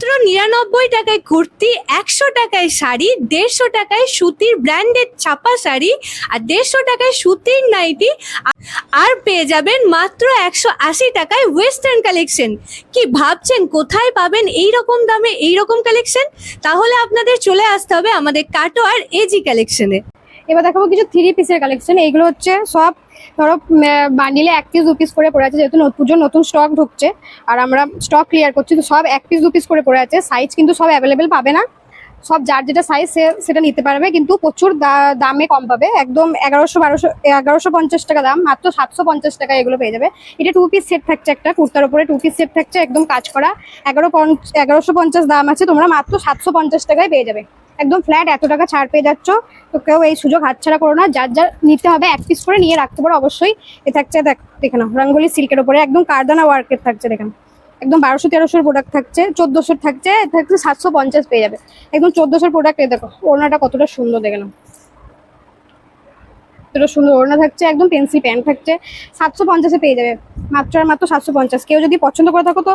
মাত্র 99 টাকায় কুর্তি, 100 টাকায় শাড়ি, 150 টাকায় সুতির ব্র্যান্ডেড ছাপা শাড়ি আর 150 টাকায় সুতির নাইটি, আর পেয়ে যাবেন মাত্র 180 টাকায় ওয়েস্টার্ন কালেকশন। কি ভাবছেন কোথায় পাবেন এই রকম দামে এই রকম কালেকশন? তাহলে আপনাদের চলে আসতে হবে আমাদের কাটোয়ার এজি কালেকশনে। এবার দেখাবো কিছু 3 পিসের কালেকশন। এইগুলো হচ্ছে সব ধরো বান্ডিলে 1 পিস 2 পিস করে পড়ে আছে, যেহেতু পুজোর নতুন স্টক ঢুকছে আর আমরা স্টক ক্লিয়ার করছি, তো সব 1 পিস 2 পিস করে পড়ে আছে। সাইজ কিন্তু সব অ্যাভেলেবেল পাবে না, সব যার যেটা সাইজ সেটা নিতে পারবে, কিন্তু প্রচুর দামে কম পাবে। একদম 1150 টাকা দাম, মাত্র 750 টাকা এগুলো পেয়ে যাবে। এটা 2 পিস সেট থাকছে, একটা কুর্তার উপরে 2 পিস সেট থাকছে, একদম কাজ করা। 1150 দাম আছে, তোমরা মাত্র 750 টাকায় পেয়ে যাবে। একদম ফ্ল্যাট এত টাকা ছাড় পেয়ে যাচ্ছ, তো কেউ এই সুযোগ হাতছাড়া করো না। যার যার নিতে হবে 1 পিস করে নিয়ে রাখতে পারো অবশ্যই। এ থাকছে দেখে নাও, রঙ্গোলি সিল্কের উপরে একদম কারদানা ওয়ার্কের থাকছে, দেখেন একদম 1200-1300 প্রোডাক্ট থাকছে, 1400 থাকছে, থাকছে 750 পেয়ে যাবে। একদম 1400 প্রোডাক্ট। দেখো ওড়নাটা কতটা সুন্দর, দেখে নাও কতটা সুন্দর ওড়না থাকছে, একদম পেন্সিল প্যান্ট থাকছে, 750-এ পেয়ে যাবে মাত্র আর মাত্র 750। কেউ যদি পছন্দ করে থাকো তো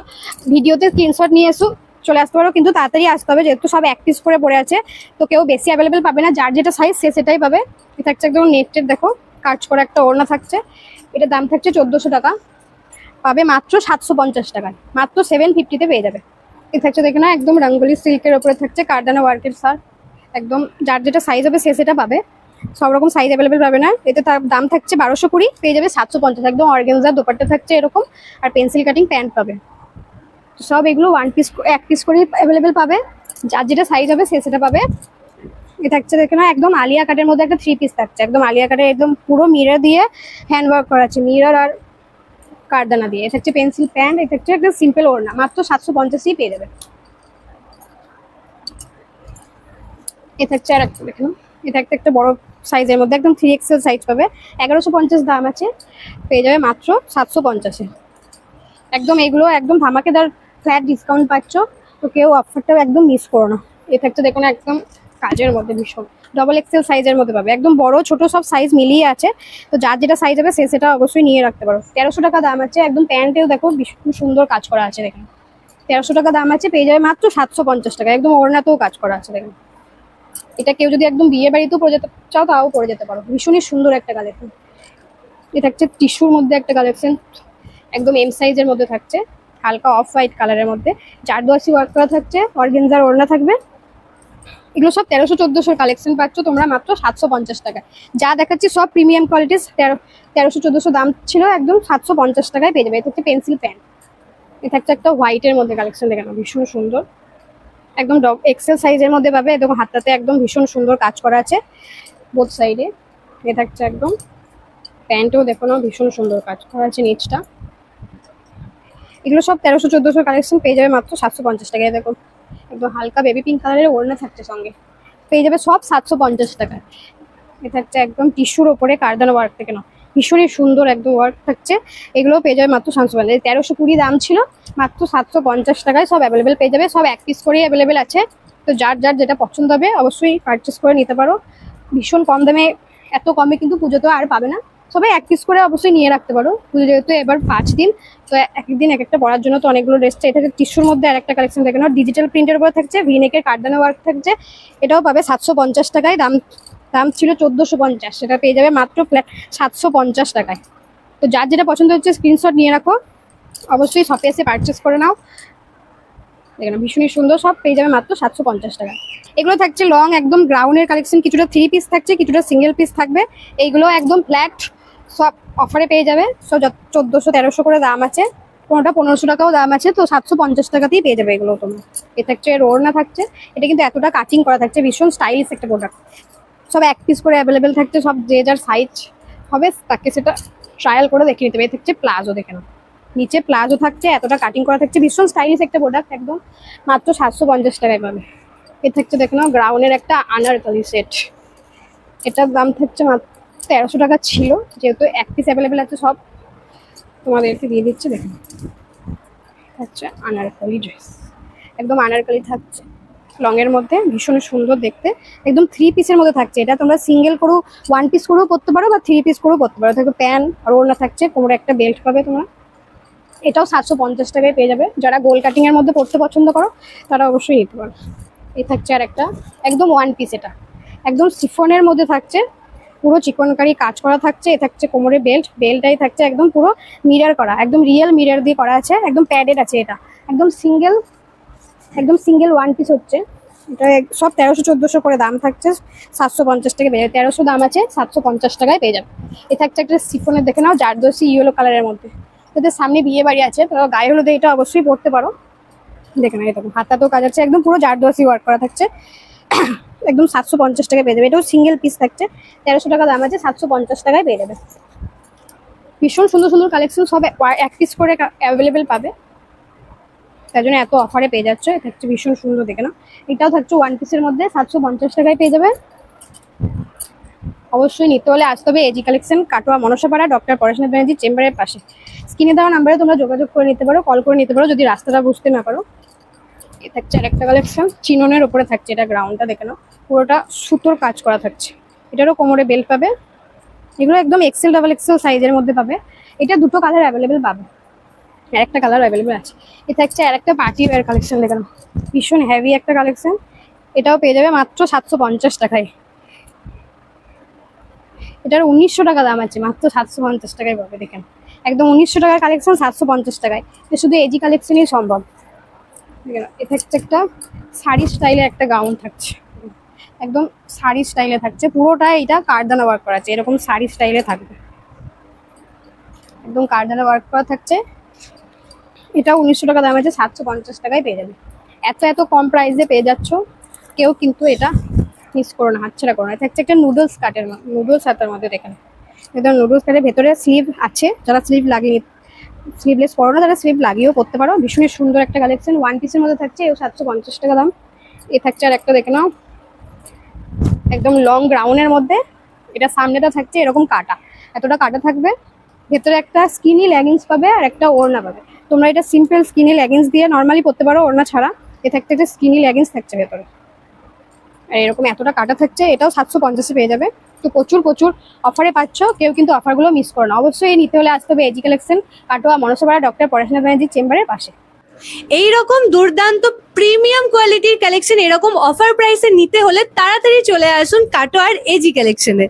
ভিডিওতে স্ক্রিনশট নিয়ে এসো, চলে আসতে পারো, কিন্তু তাড়াতাড়ি আসতে হবে যেহেতু সব 1 পিস করে পড়ে আছে, তো কেউ বেশি অ্যাভেলেবেল পাবে না। যার যেটা সাইজ সেটাই পাবে। এটা থাকছে একদম নেটের, দেখো কাজ করা একটা ওড়না থাকছে, এটার দাম থাকছে 1400 টাকা, পাবে মাত্র 750 টাকায়, মাত্র 750-তে পেয়ে যাবে। এটা থাকছে দেখে না, একদম রঙ্গোলি সিল্কের উপরে থাকছে কারদানা ওয়ার্কের সার, একদম যার যেটা সাইজ হবে সেটা পাবে, সব রকম সাইজ অ্যাভেলেবেল পাবে না। এতে তার দাম থাকছে 1220, পেয়ে যাবে 750। একদম অর্গানজার দোপাট্টা থাকছে এরকম, আর পেন্সিল কাটিং প্যান্ট পাবে। সব এগুলো 1 পিস করে অ্যাভেলেবেল পাবে, যার যেটা সাইজ হবে সেটা পাবে। এ থাকছে দেখে না, একদম আলিয়া কাটের মধ্যে একটা 3 পিস থাকছে, একদম আলিয়া কাটের, একদম পুরো মিরর দিয়ে হ্যান্ড ওয়ার্ক করা আছে, মিরর আর কারদানা দিয়ে। এটা হচ্ছে পেন্সিল প্যান্ট, এটা হচ্ছে একদম সিম্পল ওড়না, মাত্র 750-ই পেয়ে যাবে। এটা হচ্ছে আর একটা দেখুন, এটা একটা বড় সাইজের মধ্যে একদম 3XL সাইজ পাবে, 1150 দাম আছে, পেয়ে যাবে মাত্র 750-এ। একদম এগুলো একদম ধামাকেদার ফ্ল্যাট ডিসকাউন্ট পাচ্ছ, তো কেউ অফারটাও একদম মিস করো না। এটা হচ্ছে দেখুন একদম কাজের মধ্যে ভীষণ XXL সাইজের মধ্যে পাবে, একদম বড় ছোট সব সাইজ মিলিয়ে আছে, তো যার যেটা সাইজ হবে সেটা অবশ্যই নিয়ে রাখতে পারো। 1300 টাকা দাম আছে, একদম প্যান্টেও দেখো ভীষণ সুন্দর কাজ করা আছে, দেখুন 1300 টাকা দাম আছে, পেয়ে যাবে মাত্র 750 টাকা। একদম ওড়নাতেও কাজ করা আছে, দেখুন এটা কেউ যদি একদম বিয়ে বাড়িতেও পরে যেতে চাও তাও পরে যেতে পারো, ভীষণই সুন্দর একটা কালেকশন। এটা হচ্ছে টিস্যুর মধ্যে একটা কালেকশন, একদম এম সাইজের মধ্যে থাকছে, হালকা অফ হোয়াইট কালারের মধ্যে, জারদোয়াশি ওয়ার্ক করা থাকছে, অর্গানজার ওড়না থাকবে। এগুলো সব 1300-1400 কালেকশন পাচ্ছ তোমরা মাত্র 750 টাকায়। যা দেখাচ্ছি সব প্রিমিয়াম কোয়ালিটির, 1300-1400 দাম ছিল, একদম 750 টাকায় পেয়ে যাবে। এটা হচ্ছে পেন্সিল প্যান্ট, এটা একটা হোয়াইটের মধ্যে কালেকশন, দেখেন ভীষণ সুন্দর, একদম XL সাইজের মধ্যে পাবে। দেখো হাতটাতে একদম ভীষণ সুন্দর কাজ করা আছে বোথ সাইডে। এটা হচ্ছে একদম প্যান্টেও দেখো না ভীষণ সুন্দর কাজ করা আছে নিচটা। এগুলো সব 1300-1400 কালেকশন, পেয়ে যাবে মাত্র 750 টাকায়। দেখো একদম হালকা বেবি পিঙ্ক কালারের ওড়না থাকছে সঙ্গে, পেয়ে যাবে সব 750 টাকায়। এটা হচ্ছে একদম টিস্যুর ওপরে কারদানা ওয়ার্ক থেকে না, ভীষণই সুন্দর একদম ওয়ার্ক থাকছে। এগুলো পেয়ে যাবে মাত্র 750, 1320 দাম ছিল, মাত্র 750 টাকায় সব অ্যাভেলেবেল পেয়ে যাবে। সব 1 পিস করেই অ্যাভেলেবেল আছে, তো যার যার যেটা পছন্দ হবে অবশ্যই পারচেস করে নিতে পারো। ভীষণ কম দামে, এত কমে কিন্তু পুজো তো আর পাবে না, সবাই 1 পিস করে অবশ্যই নিয়ে রাখতে পারো। পুজো যেহেতু এবার 5 দিন, তো এক একদিন এক একটা পড়ার জন্য তো অনেকগুলো ড্রেস চাই। এটা টিস্যুর মধ্যে আর একটা কালেকশন দেখে নাও, ডিজিটাল প্রিন্টের উপর থাকছে, ভিনেকের কারদানা ওয়ার্ক থাকছে, এটাও পাবে 750 টাকায়। দাম ছিল 1450, সেটা পেয়ে যাবে মাত্র ফ্ল্যাট 750 টাকায়। তো যার যেটা পছন্দ হচ্ছে স্ক্রিনশট নিয়ে রাখো, অবশ্যই শপে এসে পারচেস করে নাও। দেখেন ভীষণই সুন্দর, সব পেয়ে যাবে মাত্র 750 টাকা। এগুলো থাকছে লং একদম গ্রাউন্ডের কালেকশন, কিছুটা 3 পিস থাকছে, কিছুটা সিঙ্গেল পিস থাকবে। এইগুলো একদম ফ্ল্যাট সব অফারে পেয়ে যাবে, সব 1400-1300 করে দাম আছে, কোনোটা 1500 টাকাও দাম আছে, তো 750 টাকাতেই পেয়ে যাবে এগুলো তোমরা। এ থাকছে ওড়না থাকছে, এটা কিন্তু এতটা কাটিং করা থাকছে, ভীষণ স্টাইলিশ একটা প্রোডাক্ট। সব 1 পিস করে অ্যাভেলেবেল থাকছে, সব যে যার সাইজ হবে তাকে সেটা ট্রায়াল করে দেখে নিতে হবে। এ থাকছে প্লাজো, দেখে নাও নিচে প্লাজো থাকছে, এতটা কাটিং করা থাকছে, ভীষণ স্টাইলিশ একটা প্রোডাক্ট, একদম মাত্র 750 টাকায় পাবে। এ থাকছে দেখে নাও গ্রাউন্ডের একটা আনারকলি সেট, এটার দাম থাকছে মাত্র 1300 টাকা ছিল, যেহেতু 1 পিস অ্যাভেলেবেল আছে সব তোমাদেরকে দিয়ে দিচ্ছে। দেখুন আচ্ছা আনারকলি ড্রেস, একদম আনারকলি থাকছে লং এর মধ্যে, ভীষণ সুন্দর দেখতে, একদম 3 পিসের মধ্যে থাকছে। এটা তোমরা সিঙ্গেল করেও 1 পিস করেও পরতে পারো বা 3 পিস করেও পরতে পারো। থাকবে প্যান্ট আর ওড়না থাকছে, কোমরে একটা বেল্ট পাবে তোমরা। এটাও 750 টাকায় পেয়ে যাবে। যারা গোল কাটিং এর মধ্যে পড়তে পছন্দ করো তারা অবশ্যই নিতে পারো। এই থাকছে আর একটা একদম ওয়ান পিস, এটা একদম সিফনের মধ্যে থাকছে, পুরো চিকনকারি কাজ করা থাকছে। এ থাকছে কোমরে বেল্ট, বেল্টটাই থাকছে একদম পুরো মিরর করা, একদম রিয়েল মিরর দিয়ে করা আছে, একদম প্যাডেড আছে। এটা একদম সিঙ্গেল ওয়ান পিস হচ্ছে। এটা সব 1300-1400 করে দাম থাকছে, 750 টাকা পেয়ে যাবে। 1300 দাম আছে, 750 টাকায় পেয়ে যাবে। এ থাকছে একটা সিফনের, দেখে নাও, জারদোসি ইয়েলো কালারের মধ্যে। এদের সামনে বিয়ে বাড়ি আছে, তো গায়ে হলুদে এটা অবশ্যই পড়তে পারো। দেখে নাও, এরকম হাতাতেও কাজ আছে, একদম পুরো জারদোসি ওয়ার্ক করা থাকছে। একদম 750 টাকায় পেয়ে যাবে। এটাও সিঙ্গেল পিস থাকছে, 1300 টাকা দাম আছে, 750 টাকায় পেয়ে যাবে। ভীষণ সুন্দর সুন্দর কালেকশন, সব এক পিস করে অ্যাভেলেবেল পাবে, তাই জন্য এত অফারে পেয়ে যাচ্ছে। এটা হচ্ছে ভীষণ সুন্দর, দেখে না। এটাও থাকছে ওয়ান পিসের মধ্যে, 750 টাকায় পেয়ে যাবে। অবশ্যই নিতে হলে আসতে হবে AG collection, Katwa Manasapara, doctor Pareshnath Banerjee চেম্বারের পাশে। স্ক্রিনে দেওয়া নাম্বারে তোমরা যোগাযোগ করে নিতে পারো, কল করে নিতে পারো যদি রাস্তাটা বুঝতে না পারো। এ থাকছে আরেকটা কালেকশন, চিননের উপরে থাকছে, এটা গ্রাউন্ডটা দেখে নাও, পুরোটা সুতোর কাজ করা থাকছে। এটারও কোমরে বেল্ট পাবে। এগুলো একদম এক্সেল ডাবল এক্সেল সাইজের মধ্যে পাবে। এটা দুটো কালার অ্যাভেলেবেল পাবে, আর একটা কালার অ্যাভেলেবেল আছে। এটা হচ্ছে আর একটা পার্টি ওয়্যার কালেকশন, দেখে নাও, ভীষণ হেভি একটা কালেকশন। এটাও পেয়ে যাবে মাত্র 750 টাকায়। এটার 1900 টাকা দাম আছে, মাত্র 750 টাকায় পাবে। দেখেন, একদম 1900 টাকার কালেকশন 750 টাকায়। এটা শুধু এজি কালেকশনই সম্ভব। এটা হচ্ছে একটা শাড়ি স্টাইলের একটা গাউন থাকছে, একদম শাড়ি স্টাইলে থাকছে, পুরোটা এটা কারদানা ওয়ার্ক করা আছে, এরকম শাড়ি স্টাইলে থাকবে, একদম কারদানা ওয়ার্ক করা থাকছে। এটা 1900 টাকা দাম আছে, 750 টাকায় পেয়ে যাবে। এত এত কম প্রাইসে পেয়ে যাচ্ছ, কেউ কিন্তু এটা মিস করো না, হাতছাড়া করো না। এটা হচ্ছে একটা নুডলস হাতের মধ্যে, দেখেন, একদম নুডলস কাটের ভেতরে স্লিভ আছে। যারা স্লিভ লাগিয়ে স্লিভলেস পরো না, তারা স্লিভ লাগিয়েও পরতে পারো। ভীষণই সুন্দর একটা কালেকশন, ওয়ান পিসের মধ্যে থাকছে, এও 750 টাকা দাম। এ থাকছে আর একটা, দেখে নাও, একদম লং গ্রাউন্ডের মধ্যে। এটা সামনেটা থাকছে এরকম কাটা, এতটা কাটা থাকবে। ভেতরে একটা স্কিনি লেগিংস পাবে আর একটা ওড়না পাবে। তোমরা এটা সিম্পল স্কিনি লেগিংস দিয়ে নর্মালি পরতে পারো, ওড়না ছাড়া। এ থাকতে একটা স্কিনি লেগিংস থাকছে ভেতরে, আর এরকম এতটা কাটা থাকছে। এটাও 750-এ পেয়ে যাবে। তো প্রচুর প্রচুর অফারে পাচ্ছ, কেউ কিন্তু অফারগুলো মিস করো না। অবশ্যই নিতে হলে আসতে হবে AG collection, Katwa Manasapara, doctor Pareshnath Banerjee চেম্বারের পাশে। এই রকম দুর্দান্ত প্রিমিয়াম কোয়ালিটির কালেকশন এরকম অফার প্রাইসে নিতে হলে তাড়াতাড়ি চলে আসুন কাটোয়ার এজি কালেকশনে।